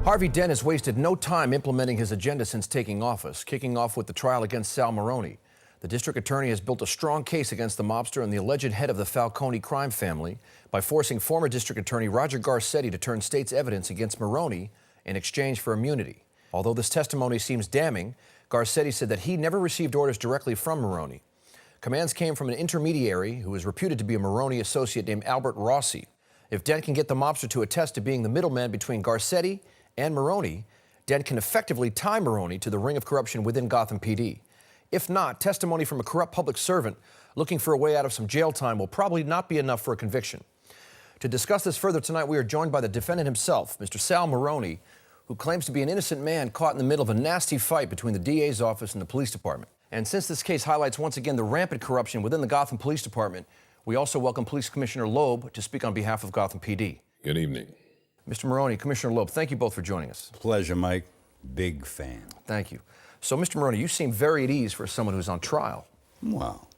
Harvey Dent has wasted no time implementing his agenda since taking office, kicking off with the trial against Sal Maroni. The district attorney has built a strong case against the mobster and the alleged head of the Falcone crime family by forcing former district attorney Roger Garcetti to turn state's evidence against Maroni in exchange for immunity. Although this testimony seems damning, Garcetti said that he never received orders directly from Maroni. Commands came from an intermediary who is reputed to be a Maroni associate named Albert Rossi. If Dent can get the mobster to attest to being the middleman between Garcetti and Maroni, Dent can effectively tie Maroni to the ring of corruption within Gotham PD. If not, testimony from a corrupt public servant looking for a way out of some jail time will probably not be enough for a conviction. To discuss this further tonight, we are joined by the defendant himself, Mr. Sal Maroni, who claims to be an innocent man caught in the middle of a nasty fight between the DA's office and the police department. And since this case highlights once again the rampant corruption within the Gotham Police Department, we also welcome Police Commissioner Loeb to speak on behalf of Gotham PD. Good evening. Mr. Maroni, Commissioner Loeb, thank you both for joining us. Pleasure, Mike. Big fan. Thank you. So, Mr. Maroni, you seem very at ease for someone who's on trial. Well,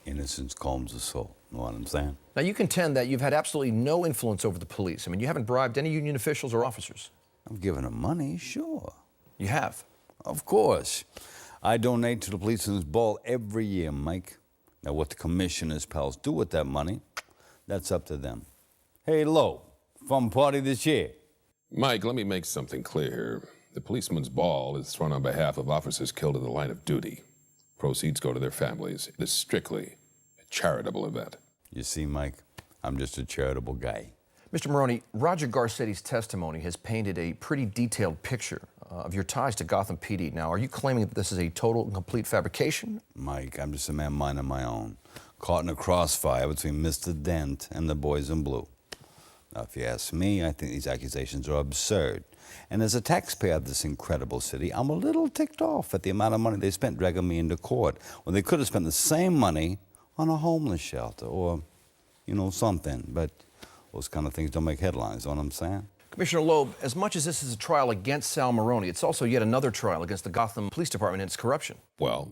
innocence calms the soul. Know what I'm saying? Now, you contend that you've had absolutely no influence over the police. I mean, you haven't bribed any union officials or officers. I've given them money, sure. You have? Of course. I donate to the Policeman's Ball every year, Mike. Now, what the commissioners' pals do with that money, that's up to them. Hey, Loeb, fun party this year. Mike, let me make something clear here. The Policeman's Ball is run on behalf of officers killed in the line of duty. Proceeds go to their families. It is strictly a charitable event. You see, Mike, I'm just a charitable guy. Mr. Maroni, Roger Garcetti's testimony has painted a pretty detailed picture of your ties to Gotham PD. Now, are you claiming that this is a total and complete fabrication? Mike, I'm just a man minding my own, caught in a crossfire between Mr. Dent and the boys in blue. Now, if you ask me, I think these accusations are absurd. And as a taxpayer of this incredible city, I'm a little ticked off at the amount of money they spent dragging me into court, when they could have spent the same money on a homeless shelter or, you know, something. But those kind of things don't make headlines, know what I'm saying? Commissioner Loeb, as much as this is a trial against Sal Maroni, it's also yet another trial against the Gotham Police Department and its corruption. Well,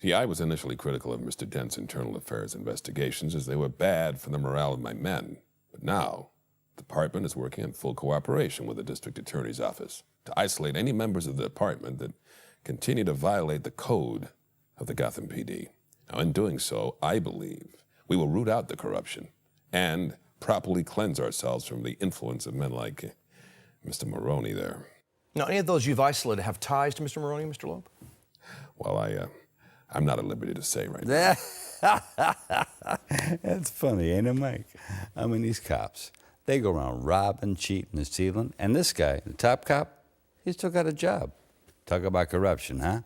see, I was initially critical of Mr. Dent's internal affairs investigations as they were bad for the morale of my men. But now, the department is working in full cooperation with the district attorney's office to isolate any members of the department that continue to violate the code of the Gotham PD. Now, in doing so, I believe we will root out the corruption and properly cleanse ourselves from the influence of men like Mr. Maroni there. Now, any of those you've isolated have ties to Mr. Maroni, Mr. Loeb? Well, I'm not at liberty to say right now. That's funny, ain't it, Mike? I mean, these cops, they go around robbing, cheating, and stealing. And this guy, the top cop, he still got a job. Talk about corruption, huh?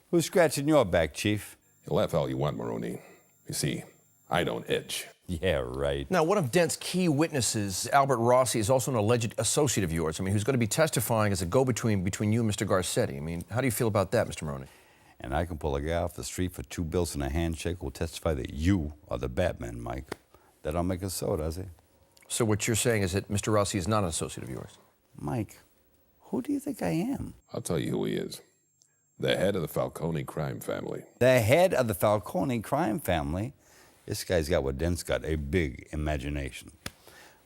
Who's scratching your back, Chief? You laugh all you want, Maroni. You see, I don't itch. Yeah, right. Now, one of Dent's key witnesses, Albert Rossi, is also an alleged associate of yours. I mean, who's going to be testifying as a go-between between you and Mr. Garcetti. I mean, how do you feel about that, Mr. Maroni? And I can pull a guy off the street for $2 bills and a handshake who'll testify that you are the Batman, Mike. That don't make us so, does it? So what you're saying is that Mr. Rossi is not an associate of yours? Mike, who do you think I am? I'll tell you who he is. The head of the Falcone crime family. The head of the Falcone crime family? This guy's got what Dent's got, a big imagination.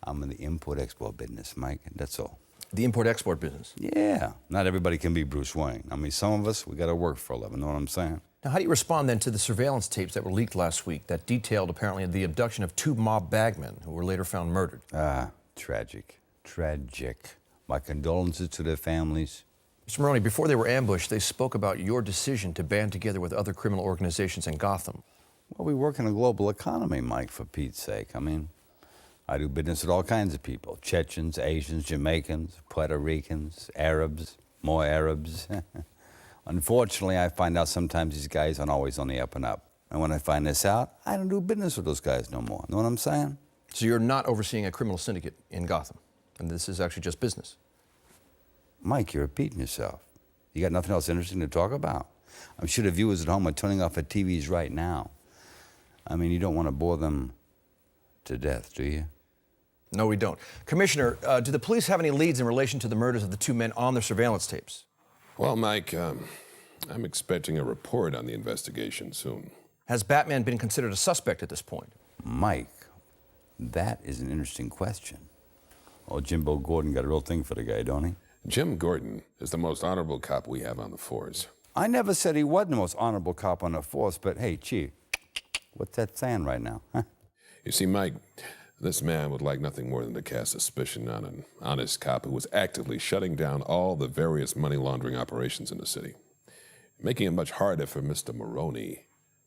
I'm in the import-export business, Mike, that's all. The import-export business? Yeah, not everybody can be Bruce Wayne. I mean, some of us, we got to work for a living, know what I'm saying? Now, how do you respond then to the surveillance tapes that were leaked last week that detailed apparently the abduction of 2 mob bagmen who were later found murdered? Tragic. My condolences to their families. Mr. Maroni, before they were ambushed, they spoke about your decision to band together with other criminal organizations in Gotham. Well, we work in a global economy, Mike, for Pete's sake. I mean, I do business with all kinds of people. Chechens, Asians, Jamaicans, Puerto Ricans, Arabs, more Arabs. Unfortunately, I find out sometimes these guys aren't always on the up and up. And when I find this out, I don't do business with those guys no more. Know what I'm saying? So you're not overseeing a criminal syndicate in Gotham, and this is actually just business? Mike, you're repeating yourself. You got nothing else interesting to talk about? I'm sure the viewers at home are turning off their TVs right now. I mean, you don't want to bore them to death, do you? No, we don't. Commissioner, do the police have any leads in relation to the murders of the 2 men on their surveillance tapes? Well, Mike, I'm expecting a report on the investigation soon. Has Batman been considered a suspect at this point? Mike, that is an interesting question. Oh, Jimbo Gordon got a real thing for the guy, don't he? Jim Gordon is the most honorable cop we have on the force. I never said he wasn't the most honorable cop on the force, but hey, Chief, what's that saying right now? Huh? You see, Mike, this man would like nothing more than to cast suspicion on an honest cop who was actively shutting down all the various money laundering operations in the city, making it much harder for Mr. Maroney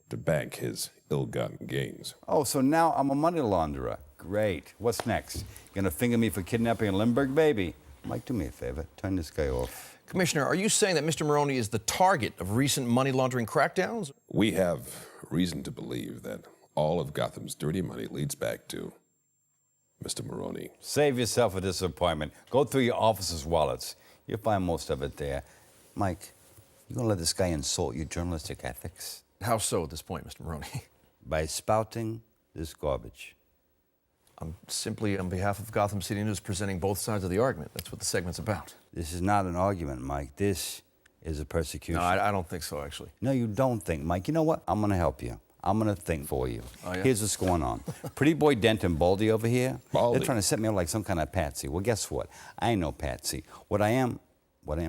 to bank his ill-gotten gains. Oh, so now I'm a money launderer. Great. What's next? Gonna finger me for kidnapping a Lindbergh baby? Mike, do me a favor. Turn this guy off. Commissioner, are you saying that Mr. Maroney is the target of recent money laundering crackdowns? We have reason to believe that all of Gotham's dirty money leads back to Mr. Maroney. Save yourself a disappointment. Go through your officers' wallets. You'll find most of it there. Mike, you gonna let this guy insult your journalistic ethics? How so at this point, Mr. Maroney? By spouting this garbage. I'm simply, on behalf of Gotham City News, presenting both sides of the argument. That's what the segment's about. This is not an argument, Mike. This is a persecution. No, I don't think so, actually. No, you don't think, Mike. You know what? I'm going to help you. I'm going to think for you. Oh, yeah? Here's what's going on. Pretty boy Dent and Baldy over here, Baldy? they're trying to set me up like some kind of patsy. Well, guess what? I ain't no patsy. What I am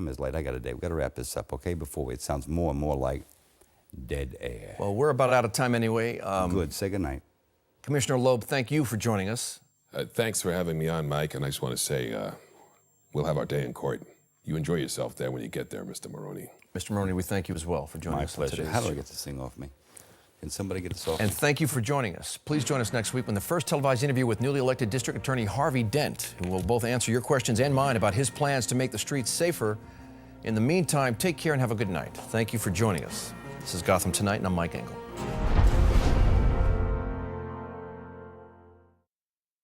is late. I got a day. We got to wrap this up, okay? Before it sounds more and more like dead air. Well, we're about out of time anyway. Good. Say goodnight. Commissioner Loeb, thank you for joining us. Thanks for having me on, Mike, and I just want to say we'll have our day in court. You enjoy yourself there when you get there, Mr. Maroney. Mr. Maroney, we thank you as well for joining My us. pleasure. On How do I today's get this thing off me? Can somebody get this off And me? thank you for joining us. Please join us next week when the first televised interview with newly elected District Attorney Harvey Dent, who will both answer your questions and mine about his plans to make the streets safer. In the meantime, take care and have a good night. Thank you for joining us. This is Gotham Tonight, and I'm Mike Engel.